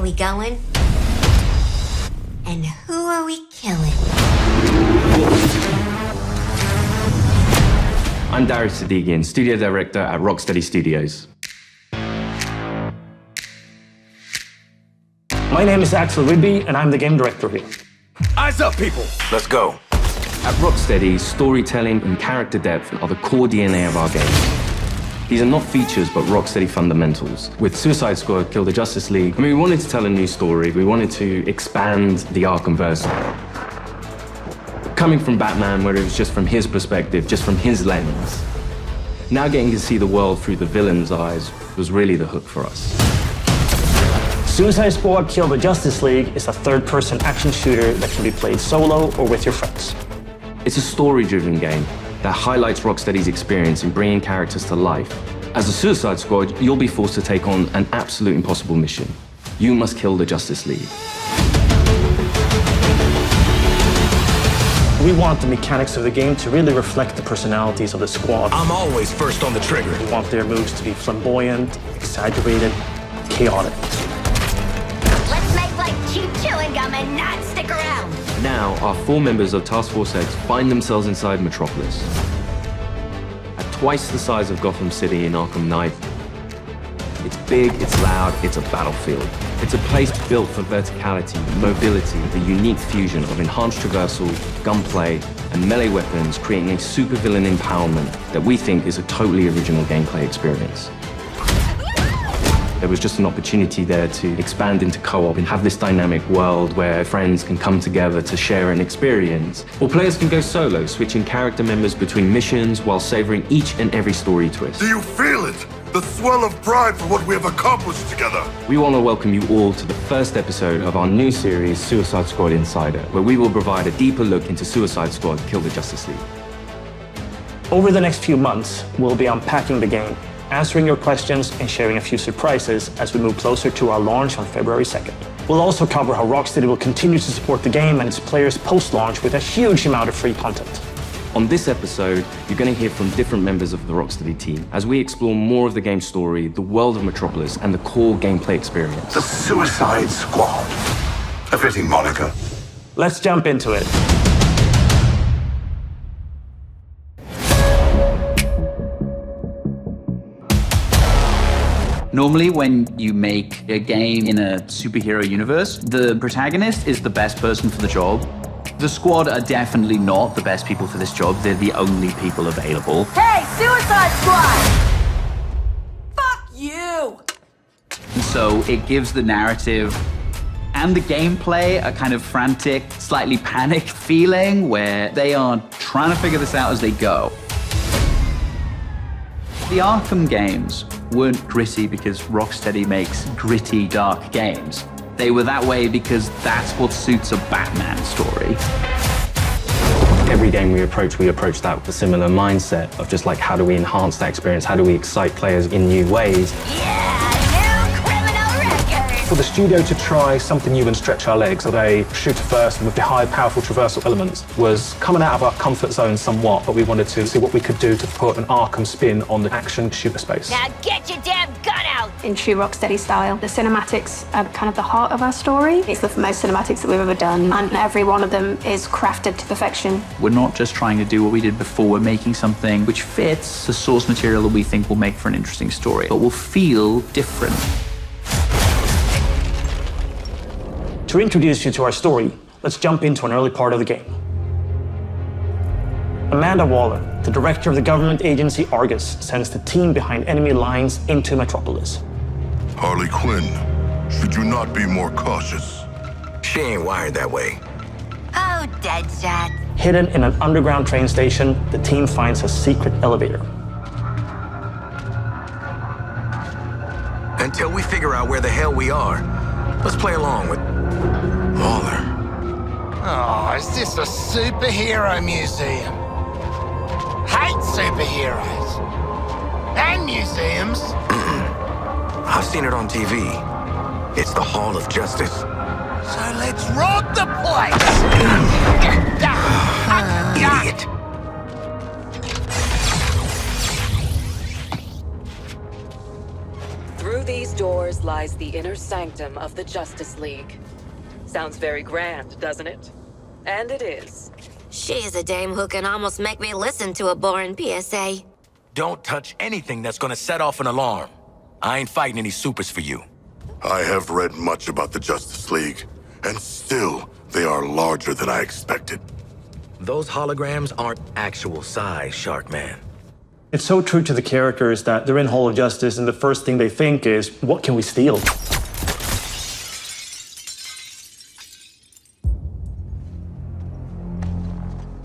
we going? And who are we killing? I'm Darius Sadigian, studio director at Rocksteady Studios. My name is Axel Ribby, and I'm the game director here. Eyes up, people! Let's go. At Rocksteady, storytelling and character depth are the core DNA of our games. These are not features, but Rocksteady fundamentals. With Suicide Squad, Kill the Justice League, we wanted to tell a new story. We wanted to expand the Arkhamverse. Coming from Batman, where it was just from his perspective, just from his lens, now getting to see the world through the villain's eyes was really the hook for us. Suicide Squad Kill the Justice League is a third-person action shooter that can be played solo or with your friends. It's a story-driven game that highlights Rocksteady's experience in bringing characters to life. As a Suicide Squad, you'll be forced to take on an absolute impossible mission. You must kill the Justice League. We want the mechanics of the game to really reflect the personalities of the squad. I'm always first on the trigger. We want their moves to be flamboyant, exaggerated, chaotic. Let's make like cheap chewing gum and not stick around. Now, our 4 members of Task Force X find themselves inside Metropolis. At twice the size of Gotham City in Arkham Knight, it's big, it's loud, it's a battlefield. It's a place built for verticality, mobility, the unique fusion of enhanced traversal, gunplay, and melee weapons, creating a supervillain empowerment that we think is a totally original gameplay experience. There was just an opportunity there to expand into co-op and have this dynamic world where friends can come together to share an experience. Or players can go solo, switching character members between missions while savoring each and every story twist. Do you feel it? The swell of pride for what we have accomplished together. We want to welcome you all to the first episode of our new series, Suicide Squad Insider, where we will provide a deeper look into Suicide Squad Kill the Justice League. Over the next few months, we'll be unpacking the game, answering your questions and sharing a few surprises as we move closer to our launch on February 2nd. We'll also cover how Rocksteady will continue to support the game and its players post-launch with a huge amount of free content. On this episode, you're going to hear from different members of the Rocksteady team as we explore more of the game's story, the world of Metropolis, and the core gameplay experience. The Suicide Squad. A fitting moniker. Let's jump into it. Normally, when you make a game in a superhero universe, the protagonist is the best person for the job. The squad are definitely not the best people for this job. They're the only people available. Hey, Suicide Squad! Fuck you! And so it gives the narrative and the gameplay a kind of frantic, slightly panicked feeling where they are trying to figure this out as they go. The Arkham games weren't gritty because Rocksteady makes gritty, dark games. They were that way because that's what suits a Batman story. Every game we approach that with a similar mindset of just like, how do we enhance that experience? How do we excite players in new ways? Yeah, new criminal record! For the studio to try something new and stretch our legs, a shooter first with the high, powerful traversal elements was coming out of our comfort zone somewhat, but we wanted to see what we could do to put an Arkham spin on the action shooter space. Now get your damn gun out! In true Rocksteady style, the cinematics are kind of the heart of our story. It's the most cinematics that we've ever done, and every one of them is crafted to perfection. We're not just trying to do what we did before, we're making something which fits the source material that we think will make for an interesting story, but will feel different. To introduce you to our story, let's jump into an early part of the game. Amanda Waller, the director of the government agency Argus, sends the team behind enemy lines into Metropolis. Harley Quinn, should you not be more cautious? She ain't wired that way. Oh, Deadshot. Hidden in an underground train station, the team finds a secret elevator. Until we figure out where the hell we are, let's play along with Waller. Oh, is this a superhero museum? Hate superheroes. And museums. I've seen it on TV. It's the Hall of Justice. So let's rob the place! Idiot. Through these doors lies the inner sanctum of the Justice League. Sounds very grand, doesn't it? And it is. She's a dame who can almost make me listen to a boring PSA. Don't touch anything that's gonna set off an alarm. I ain't fighting any supers for you. I have read much about the Justice League, and still, they are larger than I expected. Those holograms aren't actual size, Shark Man. It's so true to the characters that they're in Hall of Justice and the first thing they think is, what can we steal?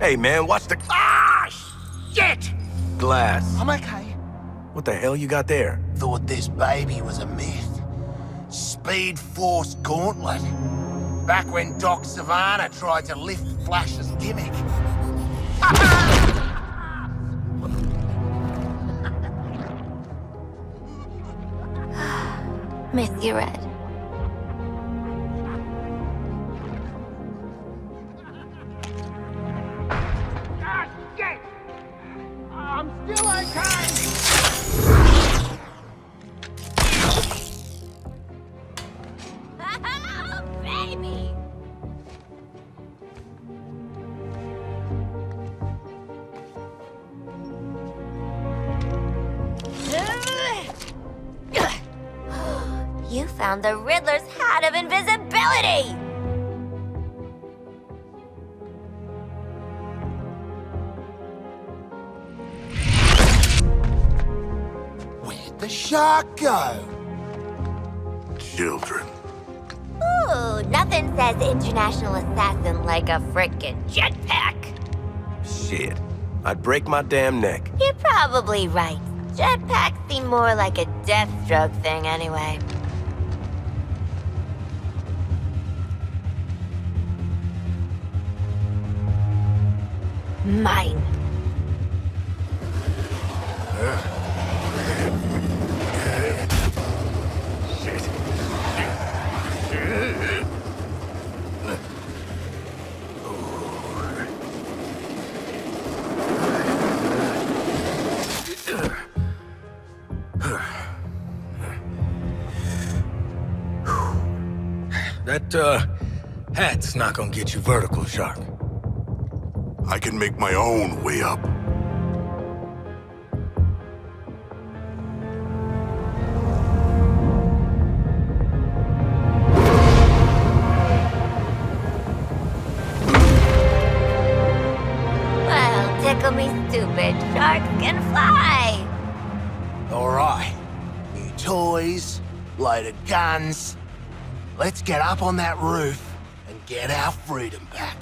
Hey man, watch the... Ah, shit! Glass. I'm okay. What the hell you got there? Thought this baby was a myth. Speed Force Gauntlet. Back when Doc Savannah tried to lift Flash's gimmick. Miss you, Red. Ah, shit! I'm still okay! Oh, baby! You found the Riddler's hat of invisibility! Where'd the shark go? Children. Ooh, nothing says international assassin like a frickin' jetpack. Shit. I'd break my damn neck. You're probably right. Jetpacks seem more like a Deathstroke thing anyway. Mine. That, hat's not gonna get you vertical, Shark. I can make my own way up. Well, tickle me stupid. Sharks can fly. All right. New toys, loaded guns. Let's get up on that roof and get our freedom back.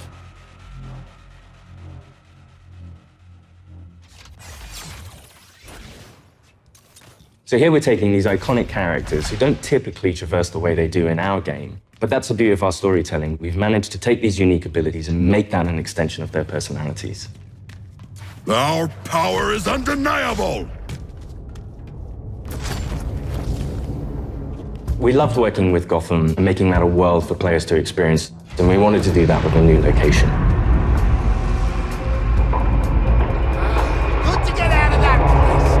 So here we're taking these iconic characters who don't typically traverse the way they do in our game, but that's the beauty of our storytelling. We've managed to take these unique abilities and make that an extension of their personalities. Our power is undeniable! We loved working with Gotham and making that a world for players to experience, and we wanted to do that with a new location. Good to get out of that place.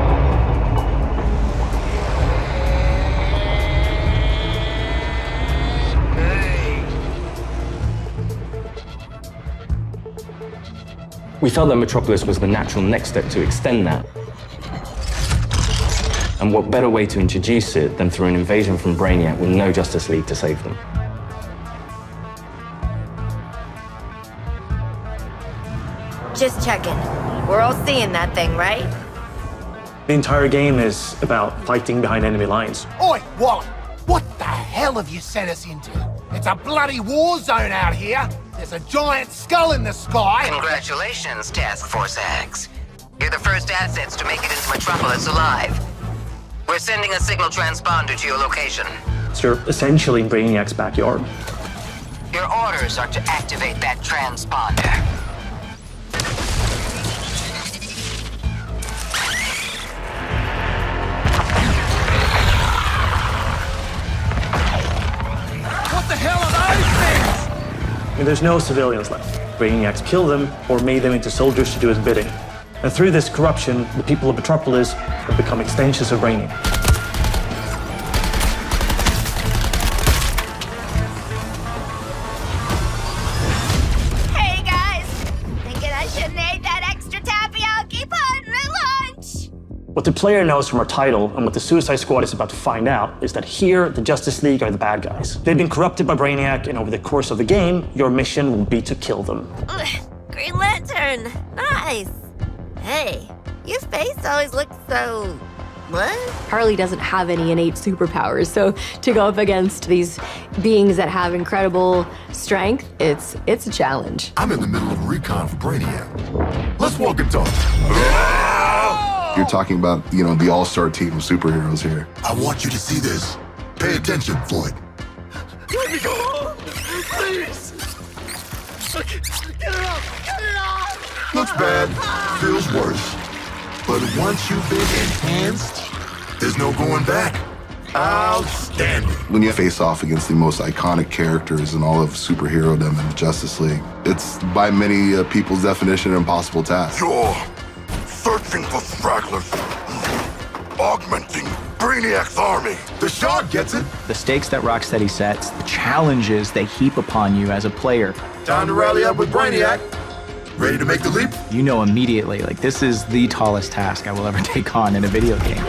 We felt that Metropolis was the natural next step to extend that. And what better way to introduce it than through an invasion from Brainiac with no Justice League to save them? Just checking. We're all seeing that thing, right? The entire game is about fighting behind enemy lines. Oi, Wally! What the hell have you sent us into? It's a bloody war zone out here. There's a giant skull in the sky. Congratulations, Task Force X. You're the first assets to make it into Metropolis alive. We're sending a signal transponder to your location. So you're essentially in Brainiac's backyard. Your orders are to activate that transponder. What the hell are those things? And there's no civilians left. Brainiac's killed them or made them into soldiers to do his bidding. And through this corruption, the people of Metropolis have become extensions of Brainiac. What the player knows from our title and what the Suicide Squad is about to find out is that here, the Justice League are the bad guys. They've been corrupted by Brainiac, and over the course of the game, your mission will be to kill them. Green Lantern! Nice! Hey, your face always looks so... what? Harley doesn't have any innate superpowers, so to go up against these beings that have incredible strength, it's a challenge. I'm in the middle of recon for Brainiac. Let's walk and talk. You're talking about, the all-star team of superheroes here. I want you to see this. Pay attention, Floyd. Let me go home, please. Get it off! Looks bad, feels worse. But once you've been enhanced, there's no going back. Outstanding. When you face off against the most iconic characters in all of superhero-dom in the Justice League, it's by many people's definition an impossible task. You're searching for stragglers, augmenting Brainiac's army. The Shard gets it. The stakes that Rocksteady sets, the challenges they heap upon you as a player. Time to rally up with Brainiac. Ready to make the leap? You know immediately, this is the tallest task I will ever take on in a video game.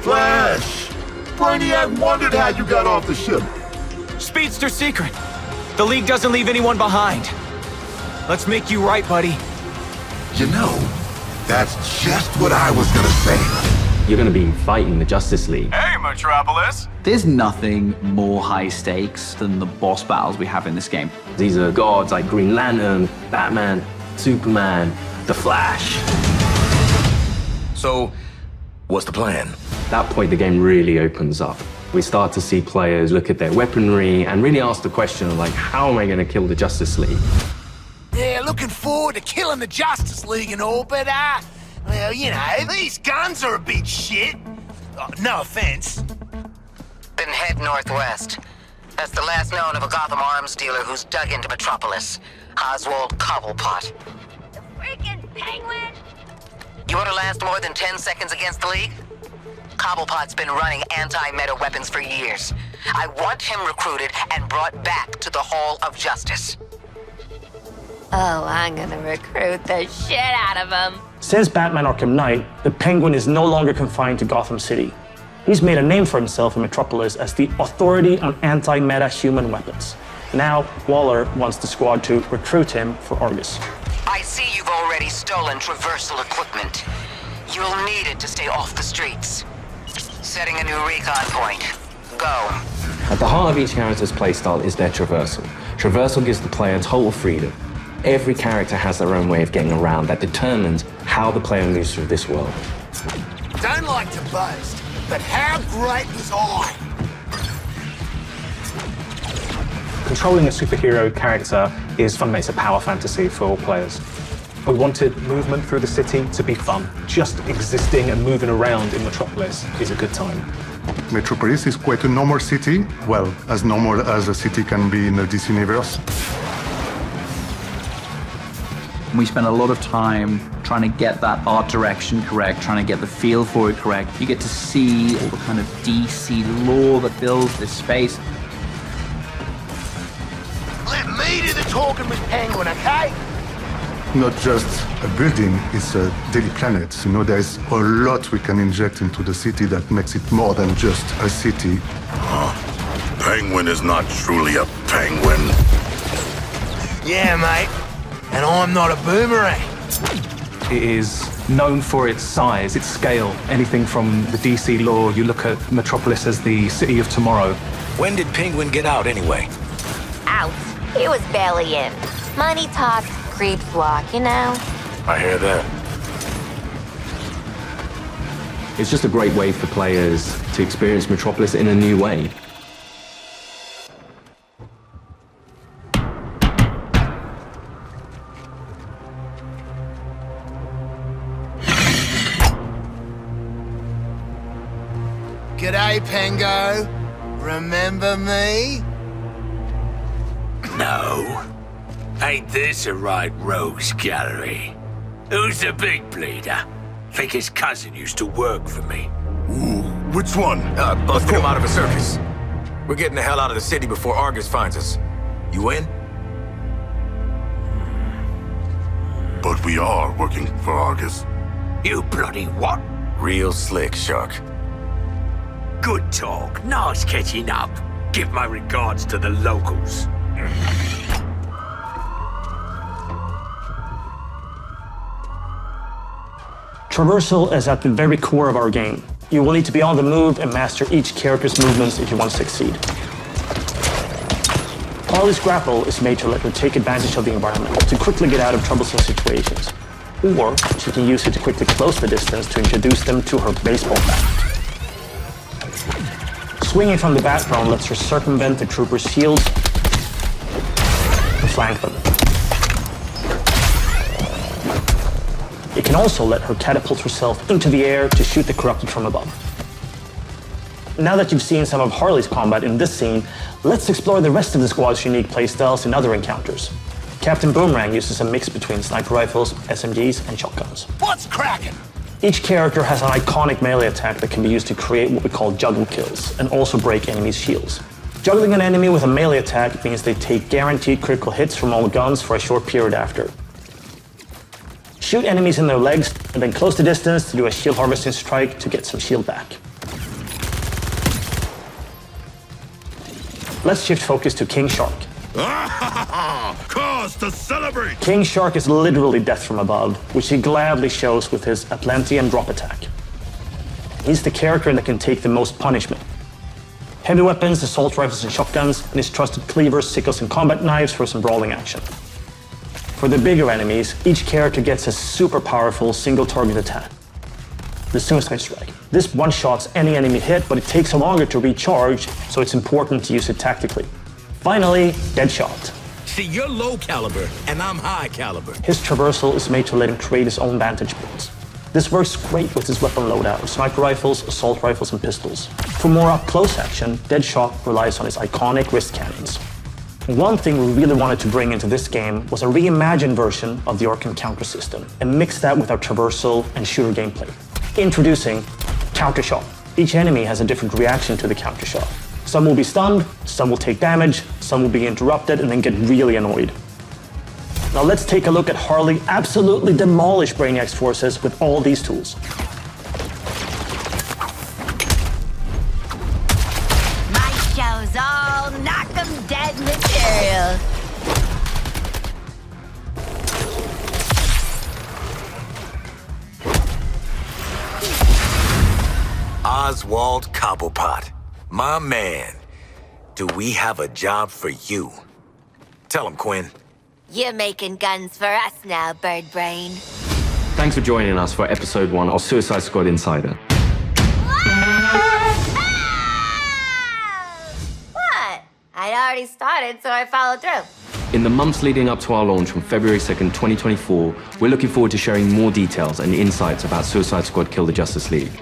Flash! Brainiac wondered how you got off the ship. Speedster secret. The League doesn't leave anyone behind. Let's make you right, buddy. That's just what I was gonna say. You're going to be fighting the Justice League. Hey, Metropolis! There's nothing more high stakes than the boss battles we have in this game. These are gods like Green Lantern, Batman, Superman, The Flash. So, what's the plan? At that point, the game really opens up. We start to see players look at their weaponry and really ask the question of, how am I going to kill the Justice League? Yeah, looking forward to killing the Justice League and all, but, well, these guns are a bit shit. No offense. Then head northwest. That's the last known of a Gotham arms dealer who's dug into Metropolis. Oswald Cobblepot. The freaking Penguin! You want to last more than 10 seconds against the League? Cobblepot's been running anti-meta weapons for years. I want him recruited and brought back to the Hall of Justice. Oh, I'm gonna recruit the shit out of him. Since Batman Arkham Knight, the Penguin is no longer confined to Gotham City. He's made a name for himself in Metropolis as the authority on anti-meta human weapons. Now, Waller wants the squad to recruit him for Argus. I see you've already stolen traversal equipment. You'll need it to stay off the streets. Setting a new recon point. Go. At the heart of each character's playstyle is their traversal. Traversal gives the player total freedom. Every character has their own way of getting around that determines how the player moves through this world. Don't like to boast, but how great was I? Controlling a superhero character is fundamentally a power fantasy for all players. We wanted movement through the city to be fun. Just existing and moving around in Metropolis is a good time. Metropolis is quite a normal city. Well, as normal as a city can be in the DC universe. We spent a lot of time trying to get that art direction correct, trying to get the feel for it correct. You get to see all the kind of DC lore that builds this space. Let me do the talking with Penguin, okay? Not just a building, it's a daily planet. There's a lot we can inject into the city that makes it more than just a city. Penguin is not truly a penguin. Yeah, mate. And I'm not a boomerang. It is known for its size, its scale. Anything from the DC lore, you look at Metropolis as the city of tomorrow. When did Penguin get out anyway? Out. He was barely in. Money talks, creeps walk, I hear that. It's just a great way for players to experience Metropolis in a new way. G'day, Pengo. Remember me? No. Ain't this a right rogues gallery? Who's the big bleeder? Think his cousin used to work for me. Ooh, which one? Busted him out of a circus. We're getting the hell out of the city before Argus finds us. You in? But we are working for Argus. You bloody what? Real slick, Shark. Good talk. Nice catching up. Give my regards to the locals. Traversal is at the very core of our game. You will need to be on the move and master each character's movements if you want to succeed. Harley's grapple is made to let her take advantage of the environment to quickly get out of troublesome situations. Or she can use it to quickly close the distance to introduce them to her baseball bat. Swinging from the background lets her circumvent the troopers' shields and flank them. It can also let her catapult herself into the air to shoot the corrupted from above. Now that you've seen some of Harley's combat in this scene, let's explore the rest of the squad's unique playstyles in other encounters. Captain Boomerang uses a mix between sniper rifles, SMGs, and shotguns. What's cracking? Each character has an iconic melee attack that can be used to create what we call juggle kills, and also break enemies' shields. Juggling an enemy with a melee attack means they take guaranteed critical hits from all guns for a short period after. Shoot enemies in their legs, and then close the distance to do a shield harvesting strike to get some shield back. Let's shift focus to King Shark. Cause to celebrate! King Shark is literally death from above, which he gladly shows with his Atlantean drop attack. He's the character that can take the most punishment. Heavy weapons, assault rifles and shotguns, and his trusted cleavers, sickles and combat knives for some brawling action. For the bigger enemies, each character gets a super powerful single target attack, the Suicide Strike. This one-shots any enemy hit, but it takes longer to recharge, so it's important to use it tactically. Finally, Deadshot. See, you're low caliber, and I'm high caliber. His traversal is made to let him create his own vantage points. This works great with his weapon loadout of sniper rifles, assault rifles, and pistols. For more up-close action, Deadshot relies on his iconic wrist cannons. One thing we really wanted to bring into this game was a reimagined version of the Arkham counter system, and mix that with our traversal and shooter gameplay. Introducing Counter Shot. Each enemy has a different reaction to the counter shot. Some will be stunned, some will take damage, some will be interrupted and then get really annoyed. Now let's take a look at Harley absolutely demolish Brainiac's forces with all these tools. My show's all knock 'em dead material. Oswald Cobblepot, my man. Do we have a job for you? Tell him, Quinn. You're making guns for us now, Bird Brain. Thanks for joining us for episode 1 of Suicide Squad Insider. What? I'd already started, so I followed through. In the months leading up to our launch from February 2nd, 2024, we're looking forward to sharing more details and insights about Suicide Squad Kill the Justice League.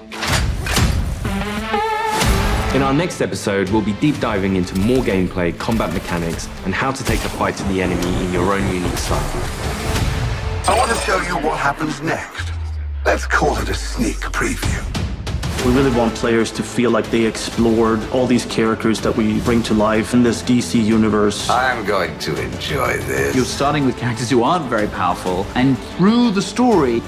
In our next episode, we'll be deep diving into more gameplay, combat mechanics, and how to take the fight to the enemy in your own unique style. I want to show you what happens next. Let's call it a sneak preview. We really want players to feel like they explored all these characters that we bring to life in this DC universe. I'm going to enjoy this. You're starting with characters who aren't very powerful, and through the story,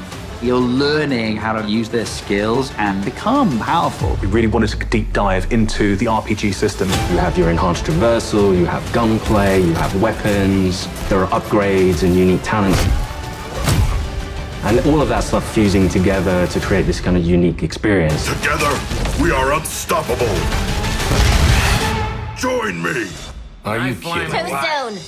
you're learning how to use their skills and become powerful. We really wanted to deep dive into the RPG system. You have your enhanced traversal, you have gunplay, you have weapons, there are upgrades and unique talents. And all of that stuff fusing together to create this kind of unique experience. Together, we are unstoppable. Join me. Are you kidding? To the zone.